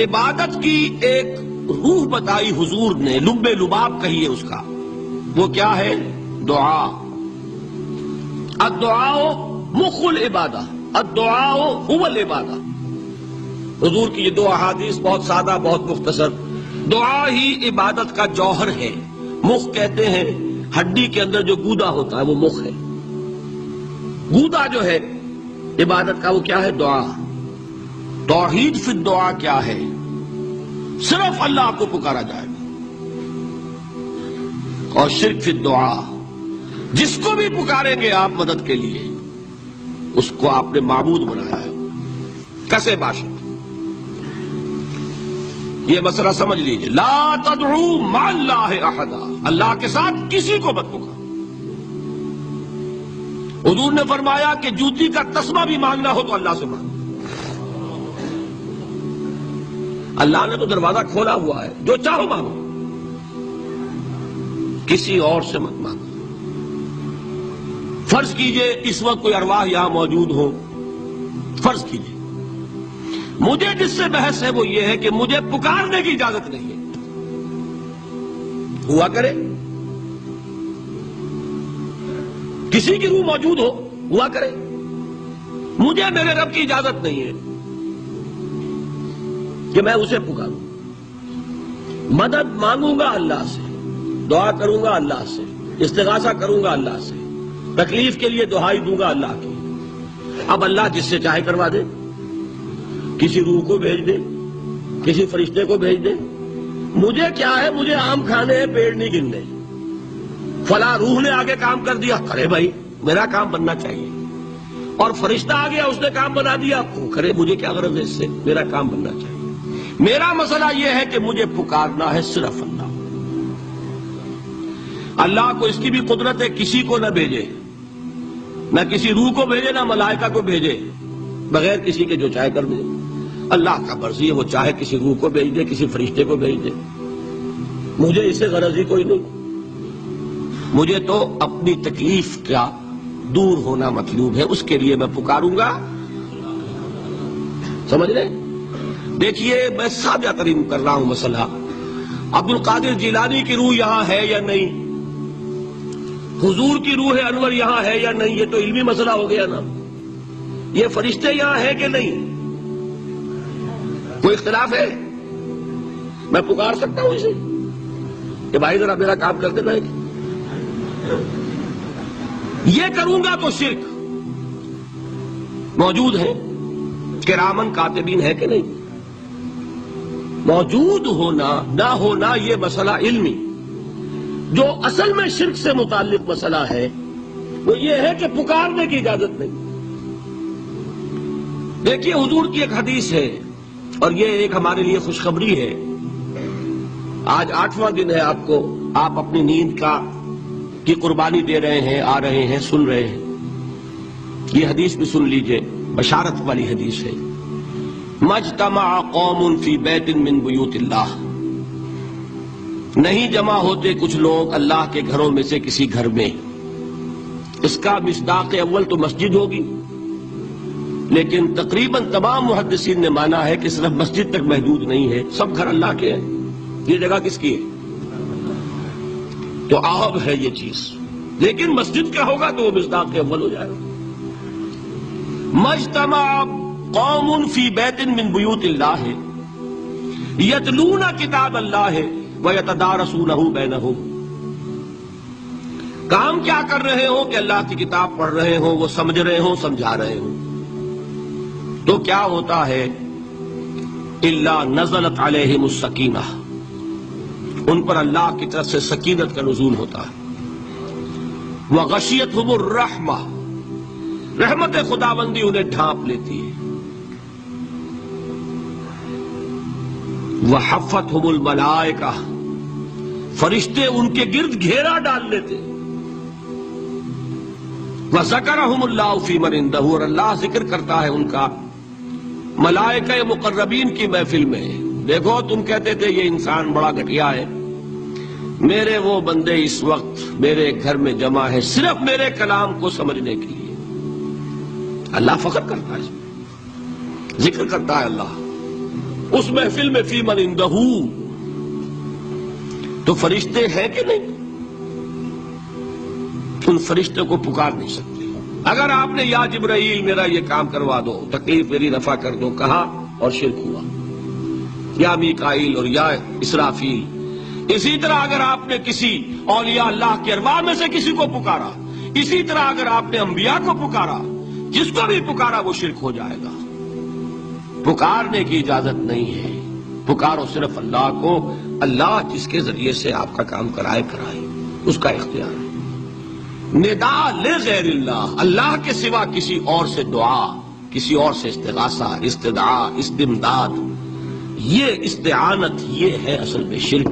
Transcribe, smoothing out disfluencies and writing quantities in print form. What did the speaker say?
عبادت کی ایک روح بتائی حضور نے، لب لباب کہیے اس کا، وہ کیا ہے؟ دعا۔ الدعاء مخ العبادہ، الدعاء هو العبادہ۔ حضور کی یہ دو احادیث بہت سادہ، بہت مختصر۔ دعا ہی عبادت کا جوہر ہے۔ مخ کہتے ہیں ہڈی کے اندر جو گودا ہوتا ہے وہ مخ ہے۔ گودا جو ہے عبادت کا وہ کیا ہے؟ دعا۔ توحید فی الدعا کیا ہے؟ صرف اللہ کو پکارا جائے گا۔ اور شرک فی الدعا، جس کو بھی پکاریں گے آپ مدد کے لیے اس کو آپ نے معبود بنایا ہے، کسے باشد۔ یہ مسئلہ سمجھ لیجئے، لا تدعو مع اللہ احدا، اللہ کے ساتھ کسی کو مت پکارو۔ حضور نے فرمایا کہ جوتی کا تسمہ بھی مانگنا ہو تو اللہ سے مانگو۔ اللہ نے تو دروازہ کھولا ہوا ہے، جو چاہو مانگو، کسی اور سے مت مانگو۔ فرض کیجئے اس وقت کوئی ارواح یہاں موجود ہو، فرض کیجئے مجھے جس سے بحث ہے وہ یہ ہے کہ مجھے پکارنے کی اجازت نہیں ہے۔ ہوا کرے، کسی کی روح موجود ہو، ہوا کرے، مجھے میرے رب کی اجازت نہیں ہے کہ میں اسے پکاروں۔ مدد مانگوں گا اللہ سے، دعا کروں گا اللہ سے، استغاثہ کروں گا اللہ سے، تکلیف کے لیے دعائی دوں گا اللہ کی۔ اب اللہ جس سے چاہے کروا دے، کسی روح کو بھیج دے، کسی فرشتے کو بھیج دے، مجھے کیا ہے؟ مجھے آم کھانے ہیں، پیڑ نہیں گننے۔ فلاں روح نے آگے کام کر دیا، کرے بھائی، میرا کام بننا چاہیے۔ اور فرشتہ آ گیا، اس نے کام بنا دیا، وہ کرے، مجھے کیا غرض ہے اس سے؟ میرا کام بننا چاہیے۔ میرا مسئلہ یہ ہے کہ مجھے پکارنا ہے صرف اللہ۔ اللہ کو اس کی بھی قدرت ہے کسی کو نہ بھیجے، نہ کسی روح کو بھیجے، نہ ملائکہ کو بھیجے، بغیر کسی کے جو چاہے کر دے۔ اللہ کا مرضی ہے، وہ چاہے کسی روح کو بھیج دے، کسی فرشتے کو بھیج دے، مجھے اس سے غرض ہی کوئی نہیں۔ مجھے تو اپنی تکلیف کا دور ہونا مطلوب ہے، اس کے لیے میں پکاروں گا۔ سمجھ رہے؟ دیکھیے میں سادہ ترین کر رہا ہوں مسئلہ۔ عبد القادر جیلانی کی روح یہاں ہے یا نہیں؟ حضور کی روح انور یہاں ہے یا نہیں؟ یہ تو علمی مسئلہ ہو گیا نا۔ یہ فرشتے یہاں ہیں کہ نہیں؟ کوئی اختلاف ہے؟ میں پکار سکتا ہوں اسے کہ بھائی ذرا میرا کام کر دینا ہے؟ یہ کروں گا تو شرک۔ موجود ہے کرامن کاتبین ہے کہ نہیں؟ موجود ہونا نہ ہونا یہ مسئلہ علمی۔ جو اصل میں شرک سے متعلق مسئلہ ہے وہ یہ ہے کہ پکارنے کی اجازت نہیں۔ دیکھیے حضور کی ایک حدیث ہے، اور یہ ایک ہمارے لیے خوشخبری ہے۔ آج 8واں دن ہے، آپ اپنی نیند کی قربانی دے رہے ہیں، آ رہے ہیں، سن رہے ہیں۔ یہ حدیث بھی سن لیجئے، بشارت والی حدیث ہے۔ مجتمع قوم فی بیت من بیوت اللہ، نہیں جمع ہوتے کچھ لوگ اللہ کے گھروں میں سے کسی گھر میں۔ اس کا مصداق اول تو مسجد ہوگی، لیکن تقریباً تمام محدثین نے مانا ہے کہ صرف مسجد تک محدود نہیں ہے، سب گھر اللہ کے ہیں۔ یہ جگہ کس کی ہے؟ تو عام ہے یہ چیز، لیکن مسجد کا ہوگا تو وہ مصداق اول ہو جائے گا۔ مجتمع قوم فی بیت من بیوت اللہ یتلون کتاب اللہ ویتدارسونہ بینہم، کام کیا کر رہے ہوں کہ اللہ کی کتاب پڑھ رہے ہوں، وہ سمجھ رہے ہوں، سمجھا رہے ہوں، تو کیا ہوتا ہے؟ الا نزلت علیہم السکینہ، ان پر اللہ کی طرف سے سکینت کا نزول ہوتا ہے۔ وغشیتہم الرحمہ، رحمت خداوندی انہیں ڈھانپ لیتی ہے۔ وحفتہم الملائکہ، فرشتے ان کے گرد گھیرا ڈال لیتے۔ وذکرہم اللہ فی من عندہ، اور اللہ ذکر کرتا ہے ان کا ملائکہ مقربین کی محفل میں۔ دیکھو تم کہتے تھے یہ انسان بڑا گھٹیا ہے، میرے وہ بندے اس وقت میرے گھر میں جمع ہے صرف میرے کلام کو سمجھنے کے لیے۔ اللہ فخر کرتا ہے، اس میں ذکر کرتا ہے اللہ اس محفل میں فی من عنده تو فرشتے ہیں کہ نہیں؟ ان فرشتوں کو پکار نہیں سکتے۔ اگر آپ نے یا جبرائیل میرا یہ کام کروا دو، تکلیف میری رفع کر دو کہا اور شرک ہوا، یا میکائیل اور یا اسرافیل۔ اسی طرح اگر آپ نے کسی اولیاء اللہ کے ارواح میں سے کسی کو پکارا، اسی طرح اگر آپ نے انبیاء کو پکارا، جس کو بھی پکارا وہ شرک ہو جائے گا۔ پکارنے کی اجازت نہیں ہے، پکارو صرف اللہ کو، اللہ جس کے ذریعے سے آپ کا کام کرائے اس کا اختیار ہے۔ ندا لغیر اللہ، اللہ کے سوا کسی اور سے دعا، کسی اور سے استغاثہ، استدعاء، استمداد، یہ استعانت، یہ ہے اصل میں شرک۔